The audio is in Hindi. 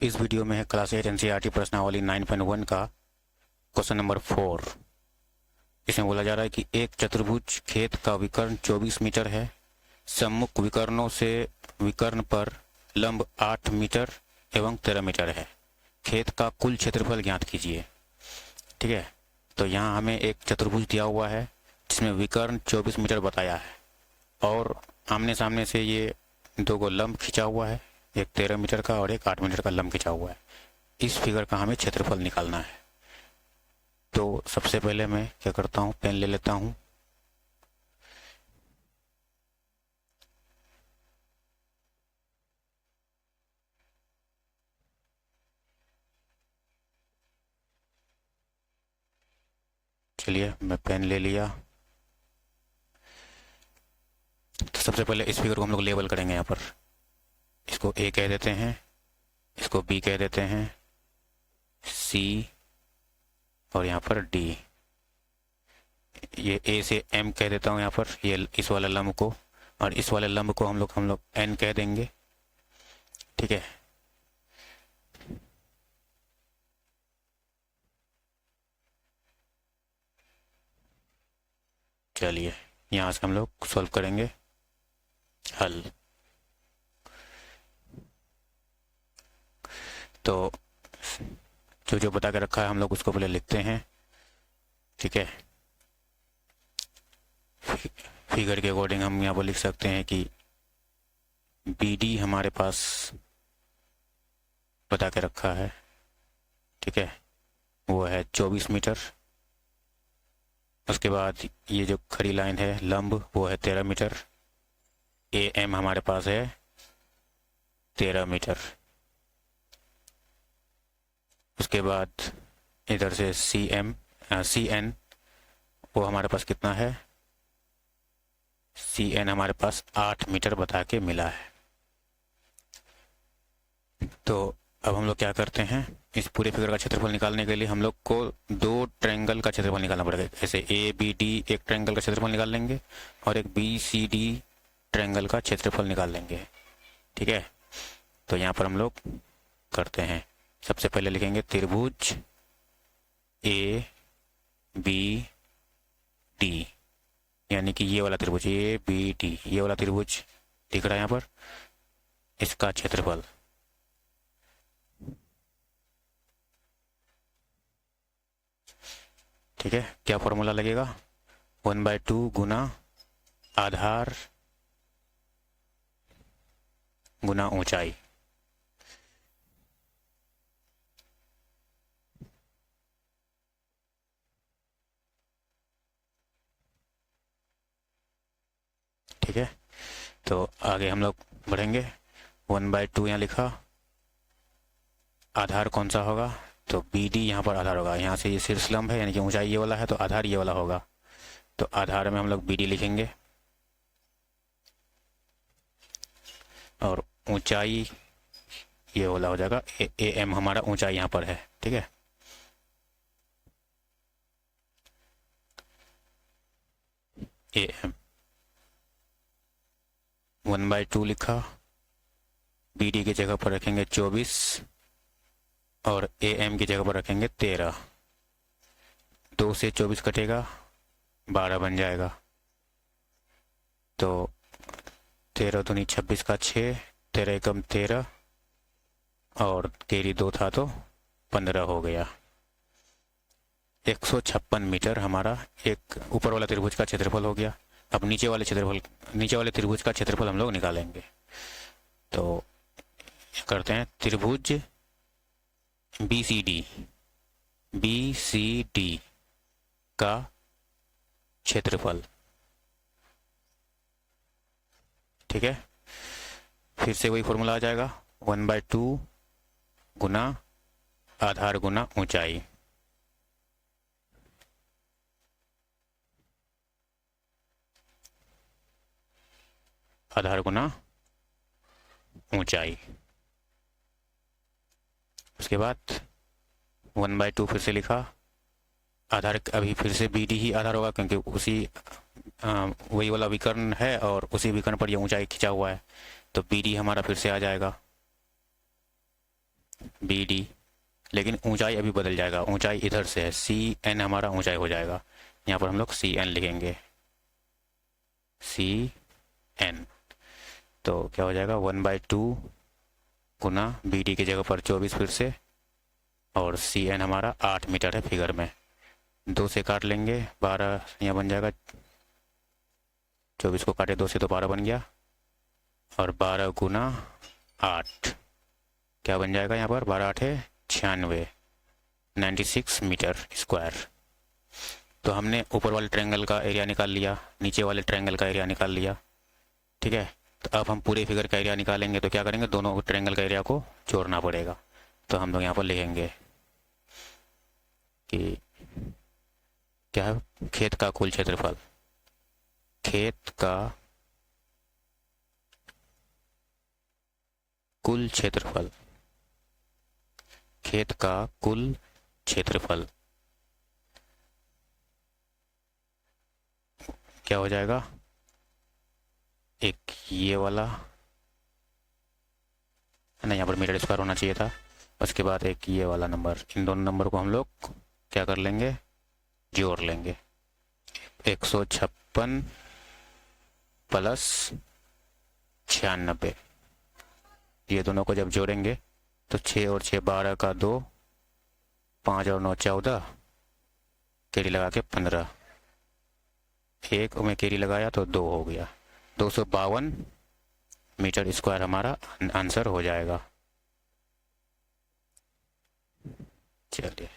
इस वीडियो में है क्लास 8 एनसीईआरटी प्रश्नावली 9.1 का क्वेश्चन नंबर 4। इसमें बोला जा रहा है कि एक चतुर्भुज खेत का विकर्ण 24 मीटर है। सम्मुख विकर्णों से विकर्ण पर लंब 8 मीटर एवं 13 मीटर है। खेत का कुल क्षेत्रफल ज्ञात कीजिए। ठीक है, तो यहाँ हमें एक चतुर्भुज दिया हुआ है जिसमें विकर्ण 24 मीटर बताया है और आमने सामने से ये दो को लंब खींचा हुआ है, एक 13 मीटर का और एक 8 मीटर का लंब खींचा हुआ है। इस फिगर का हमें क्षेत्रफल निकालना है। तो सबसे पहले मैं क्या करता हूँ, पेन ले लेता हूँ। चलिए, मैं पेन ले लिया। तो सबसे पहले इस फिगर को हम लोग लेबल करेंगे। यहाँ पर इसको ए कह देते हैं, इसको बी कह देते हैं, सी और यहाँ पर डी। ये ए से एम कह देता हूँ यहाँ पर, ये इस वाले लंब को, और इस वाले लंब को हम लोग एन कह देंगे। ठीक है, चलिए यहाँ से हम लोग सॉल्व करेंगे हल। तो जो जो बता के रखा है हम लोग उसको पहले लिखते हैं। ठीक है, फिगर के अकॉर्डिंग हम यहाँ पर लिख सकते हैं कि बी डी हमारे पास बता के रखा है। ठीक है, वो है 24 मीटर। उसके बाद ये जो खड़ी लाइन है लंब, वो है 13 मीटर। ए एम हमारे पास है 13 मीटर। उसके बाद इधर से सी एन वो हमारे पास कितना है, सी एन हमारे पास 8 मीटर बता के मिला है। तो अब हम लोग क्या करते हैं, इस पूरे फिगर का क्षेत्रफल निकालने के लिए हम लोग को दो ट्रायंगल का क्षेत्रफल निकालना पड़ेगा। जैसे ए बी डी एक ट्रायंगल का क्षेत्रफल निकाल लेंगे और एक बी सी डी ट्रायंगल का क्षेत्रफल निकाल लेंगे। ठीक है, तो यहाँ पर हम लोग करते हैं। सबसे पहले लिखेंगे त्रिभुज ए बी डी, यानी कि ये वाला त्रिभुज ए बी डी, ये वाला त्रिभुज दिख रहा है यहाँ पर, इसका क्षेत्रफल। ठीक है, क्या फॉर्मूला लगेगा, 1/2 गुना आधार गुना ऊंचाई। ठीक है, तो आगे हम लोग बढ़ेंगे। 1/2 यहाँ लिखा, आधार कौन सा होगा, तो बी डी यहाँ पर आधार होगा। यहाँ से ये शीर्ष लंब है यानी कि ऊंचाई ये वाला है, तो आधार ये वाला होगा। तो आधार में हम लोग बी डी लिखेंगे और ऊंचाई ये वाला हो जाएगा, ए एम हमारा ऊंचाई यहाँ पर है। ठीक है, ए एम 1/2 लिखा, बी डी की जगह पर रखेंगे 24 और ए एम की जगह पर रखेंगे 13। 2 से 24 कटेगा, 12 बन जाएगा। तो 13 दूनी 26 का 6, 13 एकम 13 और केरी 2 था तो 15 हो गया। 156 मीटर हमारा एक ऊपर वाला त्रिभुज का क्षेत्रफल हो गया। अब नीचे वाले त्रिभुज का क्षेत्रफल हम लोग निकालेंगे। तो करते हैं, त्रिभुज बी सी डी का क्षेत्रफल। ठीक है, फिर से वही फॉर्मूला आ जाएगा, 1/2 गुना आधार गुना ऊंचाई। आधार गुना ऊंचाई। उसके बाद 1/2 फिर से लिखा, आधार अभी फिर से बी डी ही आधार होगा क्योंकि उसी वही वाला विकर्ण है और उसी विकर्ण पर ये ऊंचाई खिंचा हुआ है। तो बी डी हमारा फिर से आ जाएगा बी डी, लेकिन ऊंचाई अभी बदल जाएगा, ऊंचाई इधर से है, सी एन हमारा ऊंचाई हो जाएगा। यहाँ पर हम लोग सी एन लिखेंगे, सी एन। तो क्या हो जाएगा 1/2 गुना बी डी की जगह पर 24 फिर से, और सी एन हमारा 8 मीटर है फिगर में। 2 से काट लेंगे, 12 यहाँ बन जाएगा, 24 को काटे 2 से तो 12 बन गया, और 12 गुना 8 क्या बन जाएगा यहाँ पर, 12 8 है 96, 96 मीटर स्क्वायर। तो हमने ऊपर वाले ट्रायंगल का एरिया निकाल लिया, नीचे वाले ट्रायंगल का एरिया निकाल लिया, ठीक है। तो अब हम पूरे फिगर का एरिया निकालेंगे, तो क्या करेंगे, दोनों ट्रायंगल का एरिया को जोड़ना पड़ेगा। तो हम लोग यहाँ पर लिखेंगे कि क्या है, खेत का कुल क्षेत्रफल, खेत का कुल क्षेत्रफल, खेत का कुल क्षेत्रफल क्या हो जाएगा, एक ये वाला है ना, यहाँ पर मीटर स्क्वायर होना चाहिए था, उसके बाद एक ये वाला नंबर, इन दोनों नंबर को हम लोग क्या कर लेंगे, जोड़ लेंगे। 156 प्लस 96, ये दोनों को जब जोड़ेंगे तो 6 और 6 12 का 2, 5 और 9 14, केरी लगा के 15, एक में केरी लगाया तो 2 हो गया, 252 मीटर स्क्वायर हमारा आंसर हो जाएगा। चलिए।